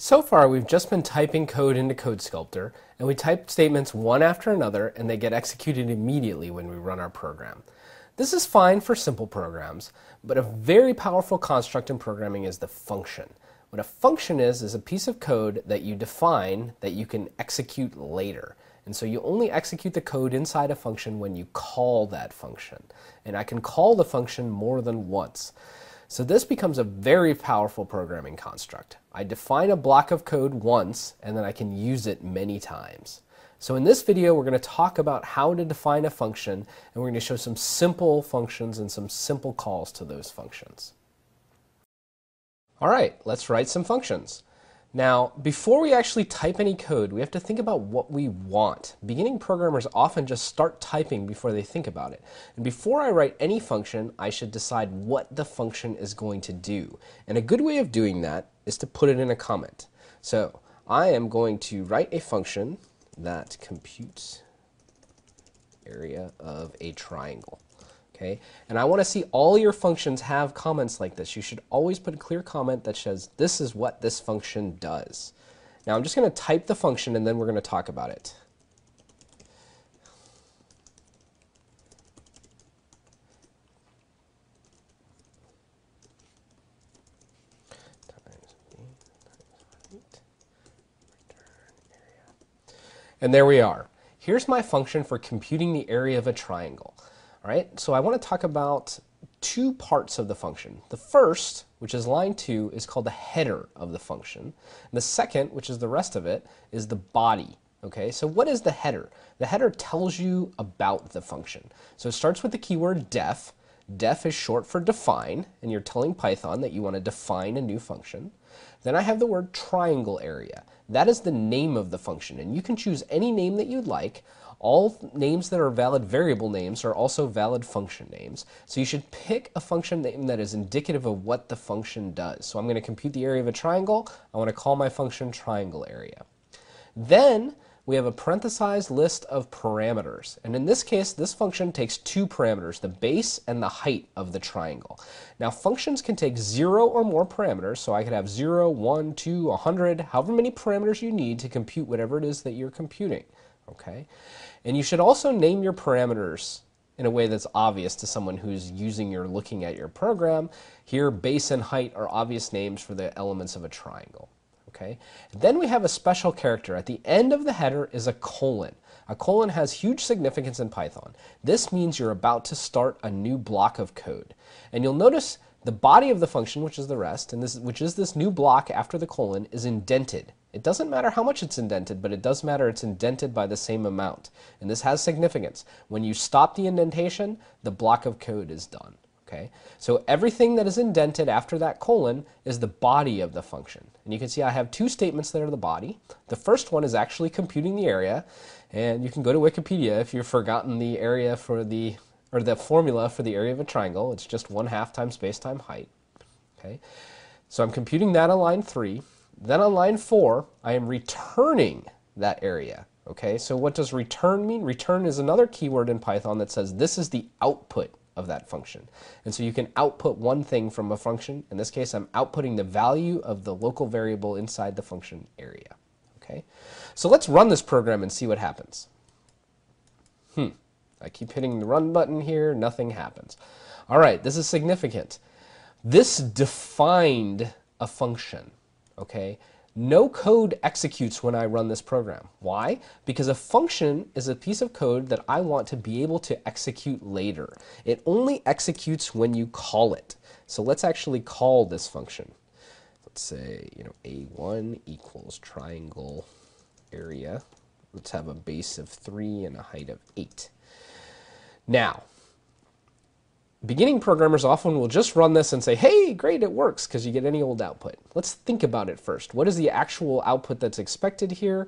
So far, we've just been typing code into CodeSculptor, and we type statements one after another, and they get executed immediately when we run our program. This is fine for simple programs, but a very powerful construct in programming is the function. What a function is a piece of code that you define that you can execute later. And so you only execute the code inside a function when you call that function. And I can call the function more than once. So this becomes a very powerful programming construct. I define a block of code once, and then I can use it many times. So in this video, we're going to talk about how to define a function, and we're going to show some simple functions and some simple calls to those functions. All right, let's write some functions. Now, before we actually type any code, we have to think about what we want. Beginning programmers often just start typing before they think about it. And before I write any function, I should decide what the function is going to do. And a good way of doing that is to put it in a comment. So I am going to write a function that computes area of a triangle. Okay? And I want to see all your functions have comments like this. You should always put a clear comment that says this is what this function does. Now I'm just going to type the function and then we're going to talk about it. And there we are. Here's my function for computing the area of a triangle. All right, so I want to talk about two parts of the function. The first, which is line 2, is called the header of the function. And the second, which is the rest of it, is the body. Okay, so what is the header? The header tells you about the function. So it starts with the keyword def. Def is short for define, and you're telling Python that you want to define a new function. Then I have the word triangle area. That is the name of the function, and you can choose any name that you'd like. All names that are valid variable names are also valid function names. So you should pick a function name that is indicative of what the function does. So I'm going to compute the area of a triangle. I want to call my function triangle area. Then we have a parenthesized list of parameters. And in this case, this function takes two parameters, the base and the height of the triangle. Now functions can take 0 or more parameters, so I could have 0, 1, 2, 100, however many parameters you need to compute whatever it is that you're computing. Okay? And you should also name your parameters in a way that's obvious to someone who's using or looking at your program. Here, base and height are obvious names for the elements of a triangle. Okay? Then we have a special character. At the end of the header is a colon. A colon has huge significance in Python. This means you're about to start a new block of code. And you'll notice the body of the function, which is the rest, and which is this new block after the colon, is indented. It doesn't matter how much it's indented, but it does matter it's indented by the same amount. And this has significance. When you stop the indentation, the block of code is done. Okay? So everything that is indented after that colon is the body of the function. And you can see I have two statements that are the body. The first one is actually computing the area. And you can go to Wikipedia if you've forgotten the area for the formula for the area of a triangle. It's just 1/2 times base times height. Okay? So I'm computing that on line 3. Then on line 4, I am returning that area. Okay? So what does return mean? Return is another keyword in Python that says this is the output of that function. And so you can output one thing from a function. In this case, I'm outputting the value of the local variable inside the function area. Okay? So let's run this program and see what happens. I keep hitting the run button here, nothing happens. All right, this is significant. This defined a function, okay? No code executes when I run this program. Why? Because a function is a piece of code that I want to be able to execute later. It only executes when you call it. So let's actually call this function. Let's say, a1 equals triangle area. Let's have a base of 3 and a height of 8. Now, beginning programmers often will just run this and say, hey, great, it works, because you get any old output. Let's think about it first. What is the actual output that's expected here?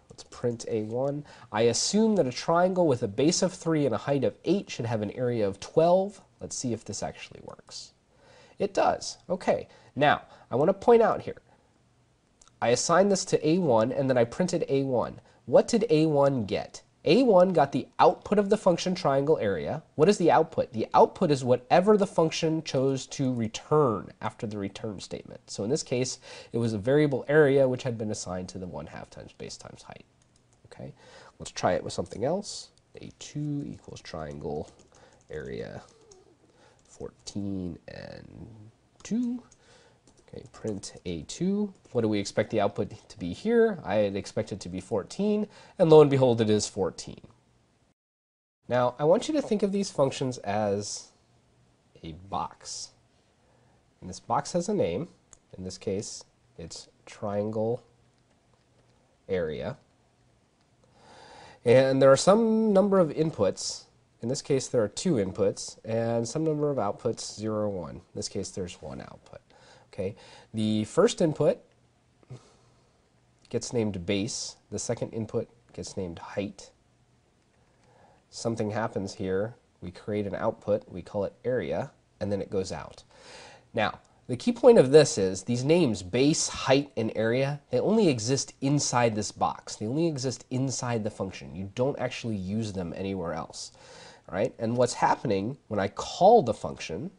Let's print A1. I assume that a triangle with a base of 3 and a height of 8 should have an area of 12. Let's see if this actually works. It does. Okay. Now, I want to point out here. I assigned this to A1, and then I printed A1. What did A1 get? A1 got the output of the function triangle area. What is the output? The output is whatever the function chose to return after the return statement. So in this case, it was a variable area which had been assigned to the 1/2 times base times height. Okay, let's try it with something else. A2 equals triangle area 14 and 2. Okay, print A2. What do we expect the output to be here? I had expected to be 14, and lo and behold, it is 14. Now, I want you to think of these functions as a box. And this box has a name. In this case, it's triangle area. And there are some number of inputs. In this case, there are 2 inputs, and some number of outputs, 0 or 1. In this case, there's 1 output. Okay, the first input gets named base. The second input gets named height. Something happens here. We create an output. We call it area, and then it goes out. Now, the key point of this is these names, base, height, and area, they only exist inside this box. They only exist inside the function. You don't actually use them anywhere else. All right? And what's happening when I call the function,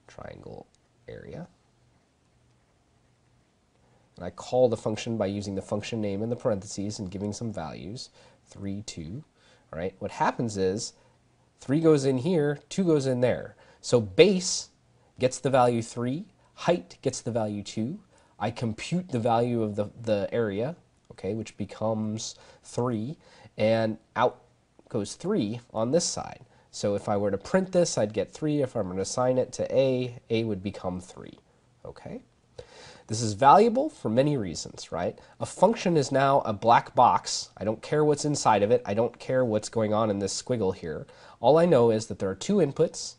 triangle area, and I call the function by using the function name in the parentheses and giving some values, 3, 2. All right, what happens is 3 goes in here, 2 goes in there. So base gets the value 3, height gets the value 2. I compute the value of the area, okay, which becomes 3, and out goes 3 on this side. So if I were to print this, I'd get 3. If I'm going to assign it to A would become 3, okay? This is valuable for many reasons, right? A function is now a black box. I don't care what's inside of it. I don't care what's going on in this squiggle here. All I know is that there are 2 inputs,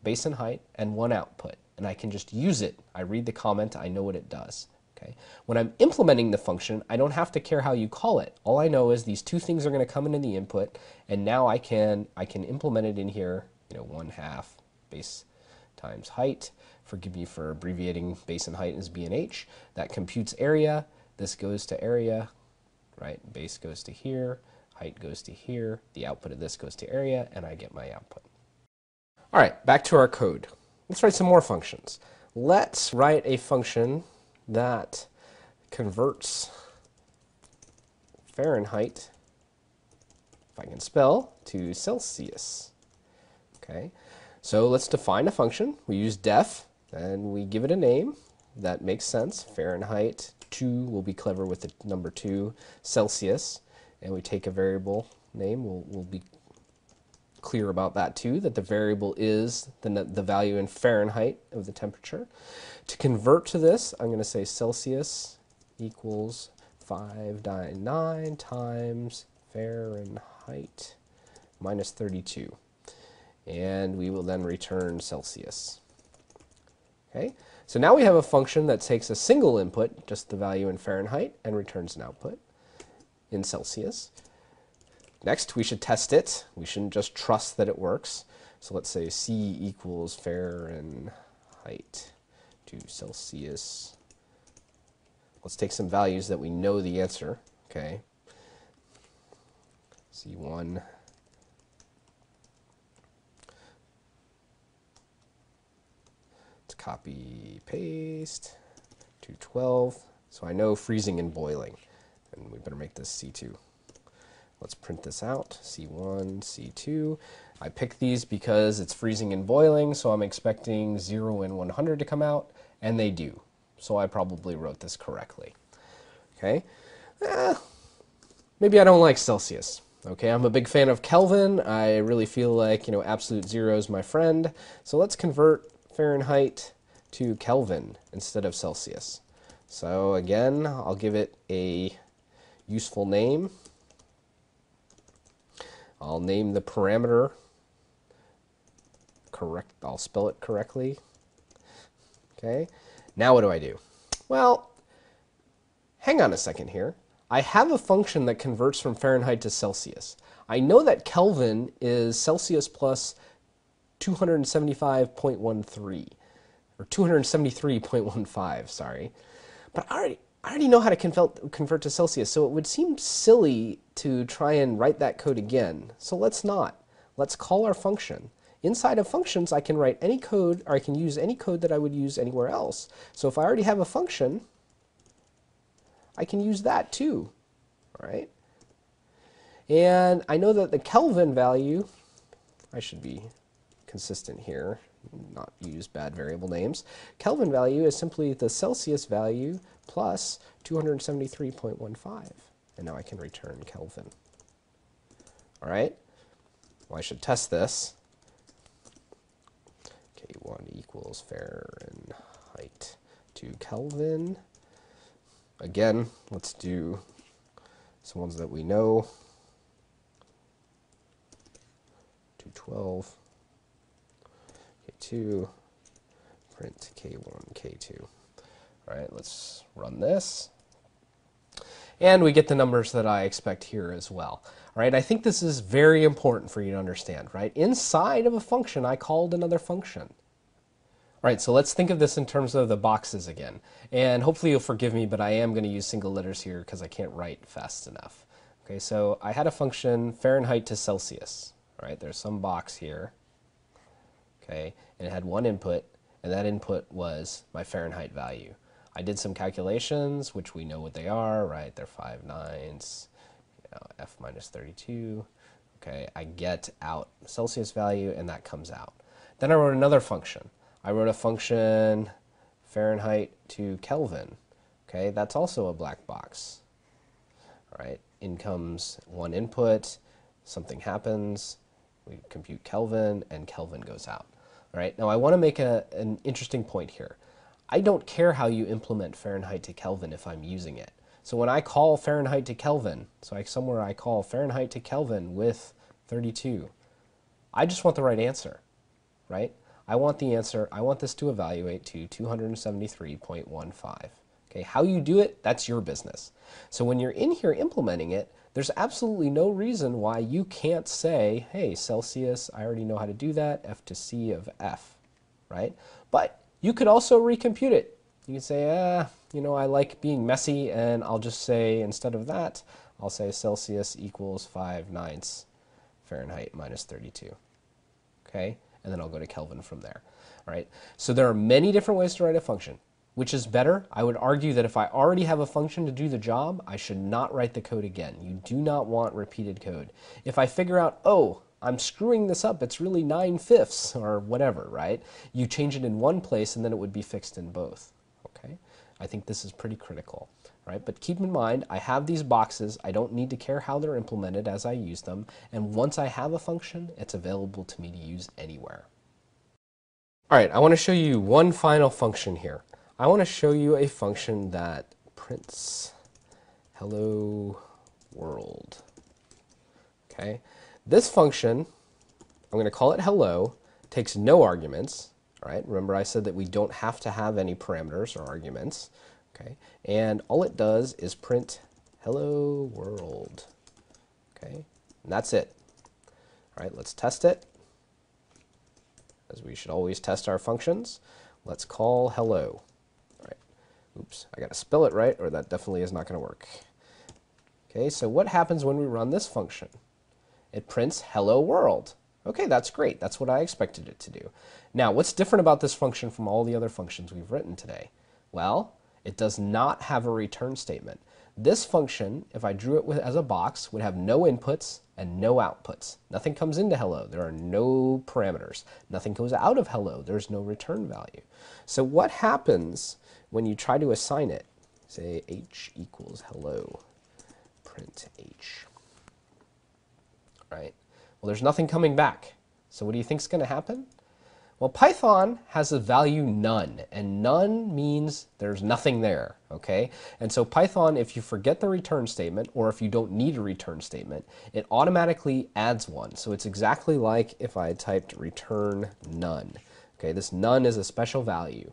base and height, and 1 output. And I can just use it. I read the comment. I know what it does. Okay? When I'm implementing the function, I don't have to care how you call it. All I know is these 2 things are going to come into the input, and now I can implement it in here, 1/2 base times height. Forgive me for abbreviating base and height as B and H. That computes area. This goes to area, right? Base goes to here, height goes to here. The output of this goes to area, and I get my output. All right, back to our code. Let's write some more functions. Let's write a function that converts Fahrenheit, if I can spell, to Celsius. Okay, so let's define a function. We use def, and we give it a name that makes sense. Fahrenheit 2, we'll be clever with the number 2, Celsius, and we take a variable name. We'll be clear about that too, that the variable is the value in Fahrenheit of the temperature. To convert to this, I'm going to say Celsius equals 599 times Fahrenheit minus 32. And we will then return Celsius. Okay, so now we have a function that takes a single input, just the value in Fahrenheit, and returns an output in Celsius. Next, we should test it. We shouldn't just trust that it works. So let's say C equals Fahrenheit to Celsius. Let's take some values that we know the answer. Okay, C1. Copy, paste, 212. So I know freezing and boiling. And we better make this C2. Let's print this out, C1, C2. I picked these because it's freezing and boiling, so I'm expecting 0 and 100 to come out, and they do. So I probably wrote this correctly. Okay, maybe I don't like Celsius. Okay, I'm a big fan of Kelvin. I really feel like, absolute zero is my friend. So let's convert Fahrenheit to Kelvin instead of Celsius. So again, I'll give it a useful name. I'll name the parameter correct. I'll spell it correctly. Okay, now what do I do? Well, hang on a second here. I have a function that converts from Fahrenheit to Celsius. I know that Kelvin is Celsius plus 275.13, or 273.15, sorry. But I already know how to convert to Celsius, so it would seem silly to try and write that code again. So let's not. Let's call our function. Inside of functions, I can write any code, or I can use any code that I would use anywhere else. So if I already have a function, I can use that too, all right? And I know that the Kelvin value, I should be consistent here, not use bad variable names. Kelvin value is simply the Celsius value plus 273.15. And now I can return Kelvin. All right? Well, I should test this. K1 equals Fahrenheit to Kelvin. Again, let's do some ones that we know. 212, K2, print K1, K2. All right, let's run this. And we get the numbers that I expect here as well. All right, I think this is very important for you to understand, right? Inside of a function, I called another function. All right, so let's think of this in terms of the boxes again. And hopefully you'll forgive me, but I am going to use single letters here because I can't write fast enough. Okay, so I had a function Fahrenheit to Celsius. All right, there's some box here. Okay, and it had one input, and that input was my Fahrenheit value. I did some calculations, which we know what they are, right? They're 5 nines, F minus 32. Okay, I get out Celsius value, and that comes out. Then I wrote another function. I wrote a function Fahrenheit to Kelvin. Okay, that's also a black box. All right, in comes one input, something happens, we compute Kelvin, and Kelvin goes out. All right, now I want to make an interesting point here. I don't care how you implement Fahrenheit to Kelvin if I'm using it. So when I call Fahrenheit to Kelvin, somewhere I call Fahrenheit to Kelvin with 32, I just want the right answer, right? I want the answer, I want this to evaluate to 273.15. Okay, how you do it, that's your business. So when you're in here implementing it, there's absolutely no reason why you can't say, hey, Celsius, I already know how to do that, F to C of F, right? But you could also recompute it. You could say, I like being messy, and I'll just say, instead of that, I'll say Celsius equals 5 ninths Fahrenheit minus 32. Okay, and then I'll go to Kelvin from there. All right, so there are many different ways to write a function. Which is better? I would argue that if I already have a function to do the job, I should not write the code again. You do not want repeated code. If I figure out, oh, I'm screwing this up, it's really 9/5 or whatever, right? You change it in one place and then it would be fixed in both. Okay? I think this is pretty critical, right? But keep in mind, I have these boxes. I don't need to care how they're implemented as I use them. And once I have a function, it's available to me to use anywhere. All right, I want to show you one final function here. I want to show you a function that prints hello world. Okay, this function, I'm going to call it hello, takes no arguments. All right, remember I said that we don't have to have any parameters or arguments. Okay, and all it does is print hello world. Okay, and that's it. All right, let's test it, as we should always test our functions. Let's call hello. Oops, I got to spell it right, or that definitely is not going to work. Okay, so what happens when we run this function? It prints hello world. Okay, that's great. That's what I expected it to do. Now, what's different about this function from all the other functions we've written today? Well, it does not have a return statement. This function, if I drew it as a box, would have no inputs and no outputs. Nothing comes into hello. There are no parameters. Nothing goes out of hello. There's no return value. So what happens when you try to assign it? Say h equals hello, print h. Right? Well, there's nothing coming back. So what do you think is going to happen? Well, Python has a value none, and none means there's nothing there, okay? And so Python, if you forget the return statement, or if you don't need a return statement, it automatically adds one. So it's exactly like if I typed return none. Okay, this none is a special value,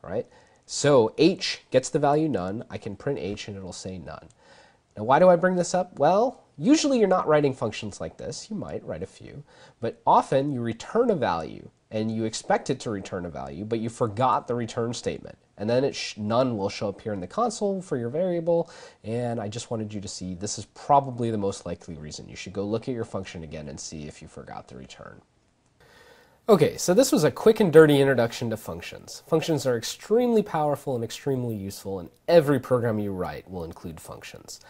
all right? So h gets the value none. I can print h and it'll say none. Now, why do I bring this up? Well, usually you're not writing functions like this. You might write a few, but often you return a value and you expect it to return a value, but you forgot the return statement. And then none will show up here in the console for your variable, and I just wanted you to see this is probably the most likely reason. You should go look at your function again and see if you forgot the return. Okay, so this was a quick and dirty introduction to functions. Functions are extremely powerful and extremely useful, and every program you write will include functions.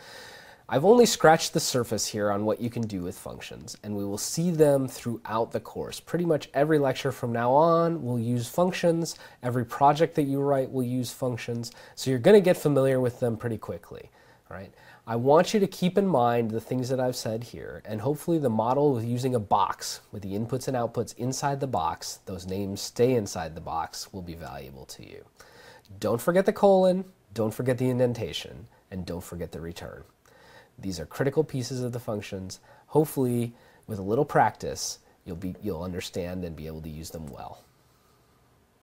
I've only scratched the surface here on what you can do with functions, and we will see them throughout the course. Pretty much every lecture from now on will use functions. Every project that you write will use functions, so you're going to get familiar with them pretty quickly. All right? I want you to keep in mind the things that I've said here, and hopefully the model with using a box with the inputs and outputs inside the box, those names stay inside the box, will be valuable to you. Don't forget the colon, don't forget the indentation, and don't forget the return. These are critical pieces of the functions. Hopefully, with a little practice, you'll understand and be able to use them well.